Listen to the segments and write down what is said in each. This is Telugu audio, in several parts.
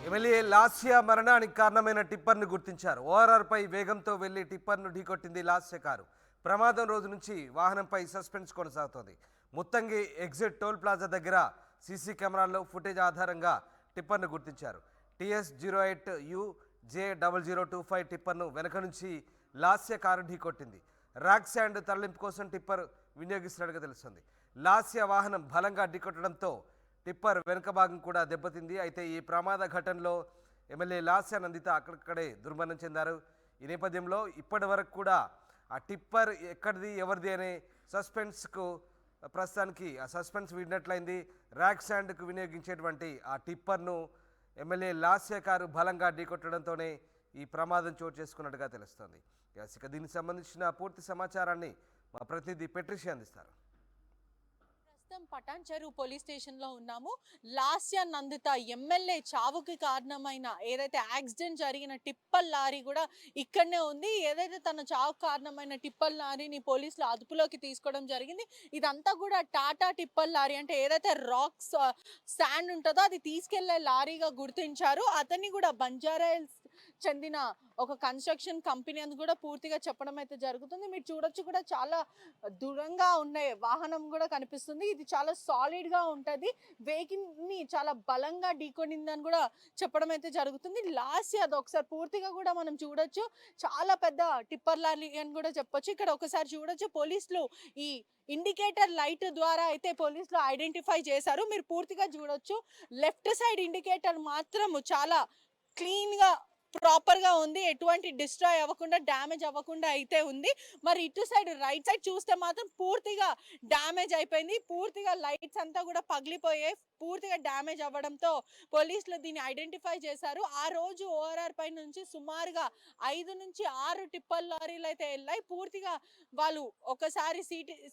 ఎమ్మెల్యే లాస్య మరణానికి కారణమైన టిప్పర్ను గుర్తించారు. ఓఆర్ఆర్పై వేగంతో వెళ్లి టిప్పర్ను ఢీకొట్టింది లాస్య కారు. ప్రమాదం రోజు నుంచి వాహనంపై సస్పెన్స్ కొనసాగుతోంది. ముత్తంగి ఎగ్జిట్ టోల్ ప్లాజా దగ్గర సీసీ కెమెరాల్లో ఫుటేజ్ ఆధారంగా టిప్పర్ను గుర్తించారు. TS08U J0025 టిప్పర్ను వెనక నుంచి లాస్య కారు ఢీకొట్టింది. రాక్ శాండ్ తరలింపు కోసం టిప్పర్ వినియోగిస్తున్నట్టుగా తెలుస్తుంది. లాస్య వాహనం బలంగా ఢీకొట్టడంతో టిప్పర్ వెనుక భాగం కూడా దెబ్బతింది. అయితే ఈ ప్రమాద ఘటనలో ఎమ్మెల్యే లాస్య నందిత అక్కడక్కడే దుర్మరణం చెందారు. ఈ నేపథ్యంలో ఇప్పటి వరకు కూడా ఆ టిప్పర్ ఎక్కడిది ఎవరిది అనే సస్పెన్స్కు ప్రస్తుతానికి ఆ సస్పెన్స్ వీడినట్లయింది. ర్యాక్ శాండ్కు వినియోగించేటువంటి ఆ టిప్పర్ను ఎమ్మెల్యే లాస్య కారు బలంగా ఢీకొట్టడంతోనే ఈ ప్రమాదం చోటు చేసుకున్నట్టుగా తెలుస్తోంది. ఇక దీనికి సంబంధించిన పూర్తి సమాచారాన్ని మా ప్రతినిధి పెట్రిషి అందిస్తారు. పటాన్ చెరువు పోలీస్ స్టేషన్ లో ఉన్నాము. లాస్య నందిత ఎమ్మెల్యే చావుకి కారణమైన ఏదైతే యాక్సిడెంట్ జరిగిన టిప్పర్ లారీ కూడా ఇక్కడనే ఉంది. ఏదైతే తన చావుకు కారణమైన టిప్పర్ లారీని పోలీసులు అదుపులోకి తీసుకోవడం జరిగింది. ఇదంతా కూడా టాటా టిప్పర్ లారీ, అంటే ఏదైతే రాక్స్ శాండ్ ఉంటుందో అది తీసుకెళ్లే లారీగా గుర్తించారు. అతన్ని కూడా బంజారాహిల్స్ చెందిన ఒక కన్స్ట్రక్షన్ కంపెనీ అని కూడా పూర్తిగా చెప్పడం అయితే జరుగుతుంది. మీరు చూడొచ్చు కూడా చాలా దూరంగా ఉండే వాహనం కూడా కనిపిస్తుంది. ఇది చాలా సాలిడ్ గా ఉంటది. వెహికల్ ని చాలా బలంగా ఢీకొనిందని కూడా చెప్పడం అయితే జరుగుతుంది. లాస్య అది ఒకసారి పూర్తిగా కూడా మనం చూడొచ్చు. చాలా పెద్ద టిప్పర్ లారీ అని కూడా చెప్పొచ్చు. ఇక్కడ ఒకసారి చూడొచ్చు, పోలీసులు ఈ ఇండికేటర్ లైట్ ద్వారా అయితే పోలీసులు ఐడెంటిఫై చేశారు. మీరు పూర్తిగా చూడొచ్చు, లెఫ్ట్ సైడ్ ఇండికేటర్ మాత్రం చాలా క్లీన్ గా ప్రాపర్ గా ఉంది. ఎటువంటి డిస్ట్రాయ్ అవ్వకుండా, డ్యామేజ్ అవ్వకుండా అయితే ఉంది. మరి ఇటు సైడ్ రైట్ సైడ్ చూస్తే మాత్రం పూర్తిగా డ్యామేజ్ అయిపోయింది. పూర్తిగా లైట్స్ అంతా కూడా పగిలిపోయాయి. పూర్తిగా డ్యామేజ్ అవ్వడంతో పోలీసులు దీన్ని ఐడెంటిఫై చేశారు. ఆ రోజు ఓఆర్ఆర్ పై నుంచి సుమారుగా 5 నుంచి 6 టిప్పర్ లారీలు అయితే వెళ్ళాయి. పూర్తిగా వాళ్ళు ఒకసారి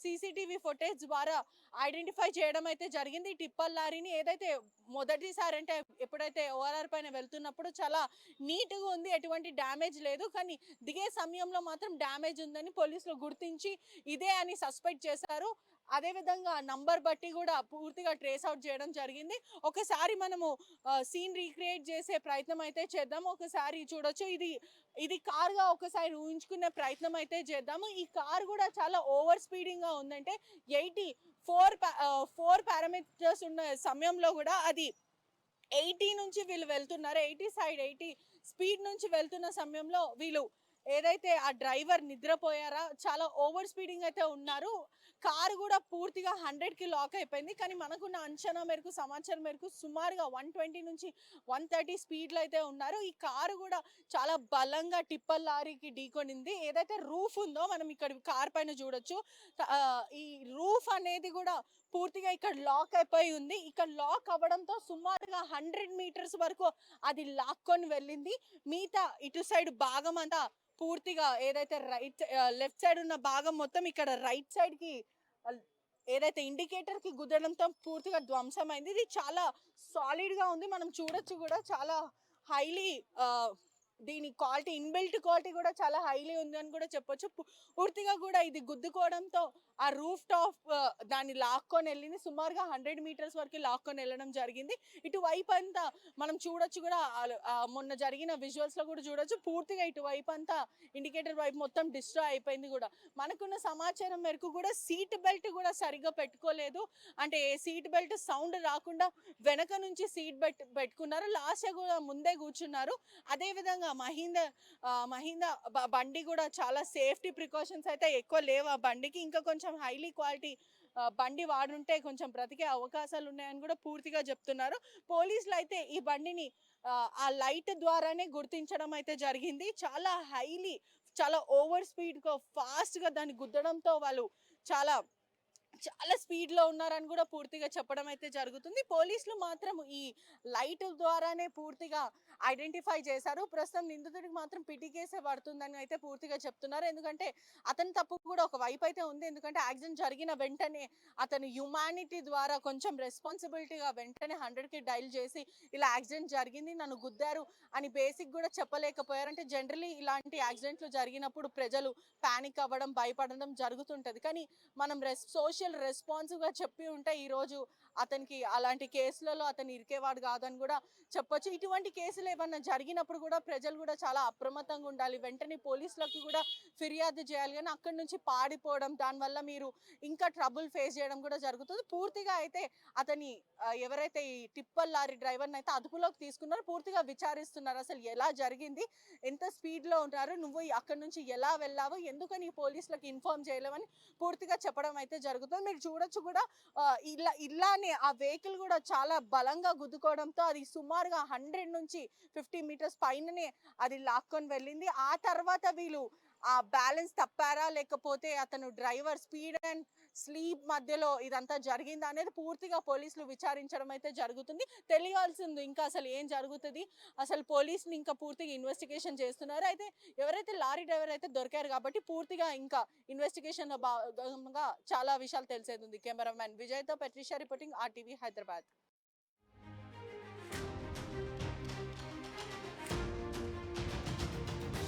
సీసీటీవీ ఫుటేజ్ ద్వారా ఐడెంటిఫై చేయడం అయితే జరిగింది. ఈ టిప్పర్ లారీని ఏదైతే మొదటిసారి, అంటే ఎప్పుడైతే ఓఆర్ఆర్ పైన వెళ్తున్నప్పుడు చాలా నీట్గా ఉంది, ఎటువంటి డ్యామేజ్ లేదు. కానీ దిగే సమయంలో మాత్రం డ్యామేజ్ ఉందని పోలీసులు గుర్తించి ఇదే అని సస్పెక్ట్ చేశారు. అదే విధంగా నంబర్ బట్టి కూడా పూర్తిగా ట్రేస్ అవుట్ చేయడం జరిగింది. ఒకసారి మనము సీన్ రీక్రియేట్ చేసే ప్రయత్నం అయితే చేద్దాం. ఒకసారి చూడొచ్చు, ఇది కార్ గా ఒకసారి ఊహించుకునే ప్రయత్నం అయితే చేద్దాము. ఈ కార్ కూడా చాలా ఓవర్ స్పీడింగ్ గా ఉందంటే 84 పారామీటర్స్ ఉన్న సమయంలో కూడా అది 80 నుంచి వీళ్ళు వెళ్తున్నారు. 80 స్పీడ్ నుంచి వెళ్తున్న సమయంలో వీళ్ళు ఏదైతే ఆ డ్రైవర్ నిద్రపోయారా, చాలా ఓవర్ స్పీడింగ్ అయితే ఉన్నారు. కారు కూడా పూర్తిగా 100కి లాక్ అయిపోయింది. కానీ మనకున్న అంచనా మేరకు, సమాచారం మేరకు సుమారుగా 120 నుంచి 130 స్పీడ్లో అయితే ఉన్నారు. ఈ కారు కూడా చాలా బలంగా టిప్పర్ లారీకి ఢీకొనింది. ఏదైతే రూఫ్ ఉందో మనం ఇక్కడ కార్ పైన చూడొచ్చు, ఈ రూఫ్ అనేది కూడా పూర్తిగా ఇక్కడ లాక్ అయిపోయి ఉంది. ఇక్కడ లాక్ అవ్వడంతో సుమారుగా 100 మీటర్స్ వరకు అది లాక్కొని వెళ్ళింది. మిగతా ఇటు సైడ్ భాగం అంతా పూర్తిగా ఏదైతే లెఫ్ట్ సైడ్ ఉన్న భాగం మొత్తం ఇక్కడ రైట్ సైడ్ కి ఏదైతే ఇండికేటర్ కి గుద్దడంతో పూర్తిగా ధ్వంసమైంది. ఇది చాలా సాలిడ్ గా ఉంది. మనం చూడొచ్చు కూడా చాలా హైలీ దీని క్వాలిటీ, ఇన్బిల్ట్ క్వాలిటీ కూడా చాలా హైలీ ఉంది అని కూడా చెప్పొచ్చు. పూర్తిగా కూడా ఇది గుద్దుకోవడంతో ఆ రూఫ్ టాప్ దాన్ని లాక్కొని వెళ్ళింది. సుమారుగా 100 మీటర్స్ వరకు లాక్కొని వెళ్ళడం జరిగింది. ఇటువైపు అంతా మనం చూడొచ్చు కూడా, మొన్న జరిగిన విజువల్స్ లో కూడా చూడొచ్చు, పూర్తిగా ఇటువైపు అంతా ఇండికేటర్ వైపు మొత్తం డిస్ట్రాయ్ అయిపోయింది కూడా. మనకున్న సమాచారం మేరకు కూడా సీట్ బెల్ట్ కూడా సరిగ్గా పెట్టుకోలేదు. అంటే సీట్ బెల్ట్ సౌండ్ రాకుండా వెనక నుంచి సీట్ బెల్ట్ పెట్టుకున్నారు. లాస్ట్ కూడా ముందే కూర్చున్నారు. అదే విధంగా మహీంద్రా బండి కూడా చాలా సేఫ్టీ ప్రికాషన్స్ అయితే ఎక్కువ లేవు ఆ బండికి. ఇంకా కొంచెం హైలీ క్వాలిటీ బండి వాడుంటే కొంచెం బ్రతికే అవకాశాలు ఉన్నాయని కూడా పూర్తిగా చెప్తున్నారు. పోలీసులు అయితే ఈ బండిని ఆ లైట్ ద్వారానే గుర్తించడం అయితే జరిగింది. చాలా ఓవర్ స్పీడ్ గా ఫాస్ట్ గా దాన్ని గుద్దడంతో వాళ్ళు చాలా చాలా స్పీడ్ లో ఉన్నారని కూడా పూర్తిగా చెప్పడం అయితే జరుగుతుంది. పోలీసులు మాత్రం ఈ లైట్ ద్వారానే పూర్తిగా ఐడెంటిఫై చేశారు. ప్రస్తుతం నిందితుడికి మాత్రం పిటి కేసే పడుతుందని అయితే పూర్తిగా చెప్తున్నారు. ఎందుకంటే అతని తప్పు కూడా ఒక వైపు అయితే ఉంది. ఎందుకంటే యాక్సిడెంట్ జరిగిన వెంటనే అతను హ్యుమానిటీ ద్వారా కొంచెం రెస్పాన్సిబిలిటీగా వెంటనే 100కి డైల్ చేసి ఇలా యాక్సిడెంట్ జరిగింది, నన్ను గుద్దారు అని బేసిక్ కూడా చెప్పలేకపోయారు. అంటే జనరలీ ఇలాంటి యాక్సిడెంట్లు జరిగినప్పుడు ప్రజలు పానిక్ అవ్వడం, భయపడడం జరుగుతుంటది. కానీ మనం సోషల్ రెస్పాన్సివ్గా చెప్పి ఉంటే ఈరోజు అతనికి అలాంటి కేసులలో అతను ఇరికేవాడు కాదని కూడా చెప్పొచ్చు. ఇటువంటి కేసులు ఏమన్నా జరిగినప్పుడు కూడా ప్రజలు కూడా చాలా అప్రమత్తంగా ఉండాలి. వెంటనే పోలీసులకు కూడా ఫిర్యాదు చేయాలి. కానీ అక్కడి నుంచి పాడిపోవడం, దానివల్ల మీరు ఇంకా ట్రబుల్ ఫేస్ చేయడం కూడా జరుగుతుంది. పూర్తిగా అయితే అతని ఎవరైతే ఈ టిప్పర్ లారీ డ్రైవర్ని అయితే అదుపులోకి తీసుకున్నారో పూర్తిగా విచారిస్తున్నారు. అసలు ఎలా జరిగింది, ఎంత స్పీడ్లో ఉంటారు, నువ్వు అక్కడి నుంచి ఎలా వెళ్ళావు, ఎందుకని పోలీసులకు ఇన్ఫార్మ్ చేయలేవని పూర్తిగా చెప్పడం అయితే జరుగుతుంది. మీరు చూడొచ్చు కూడా ఇలానే ఆ వెహికల్ కూడా చాలా బలంగా గుద్దుకోవడంతో అది సుమారుగా 100 నుంచి 50 మీటర్స్ పైననే అది లాక్కొని వెళ్ళింది. ఆ తర్వాత వీళ్ళు ఆ బ్యాలెన్స్ తప్పారా, లేకపోతే అతను డ్రైవర్ స్పీడ్ అండ్ స్లీప్ మధ్యలో ఇదంతా జరిగిందా అనేది పూర్తిగా పోలీసులు విచారించడం అయితే జరుగుతుంది. తెలియాల్సింది ఇంకా అసలు ఏం జరుగుతుంది, అసలు పోలీసులు ఇంకా పూర్తిగా ఇన్వెస్టిగేషన్ చేస్తున్నారు. అయితే ఎవరైతే లారీ డ్రైవర్ అయితే దొరికారు కాబట్టి పూర్తిగా ఇంకా ఇన్వెస్టిగేషన్ లో భాగంగా చాలా విషయాలు తెలిసేది ఉంది. Cameraman విజయ్తో పెట్రిషా reporting RTV Hyderabad.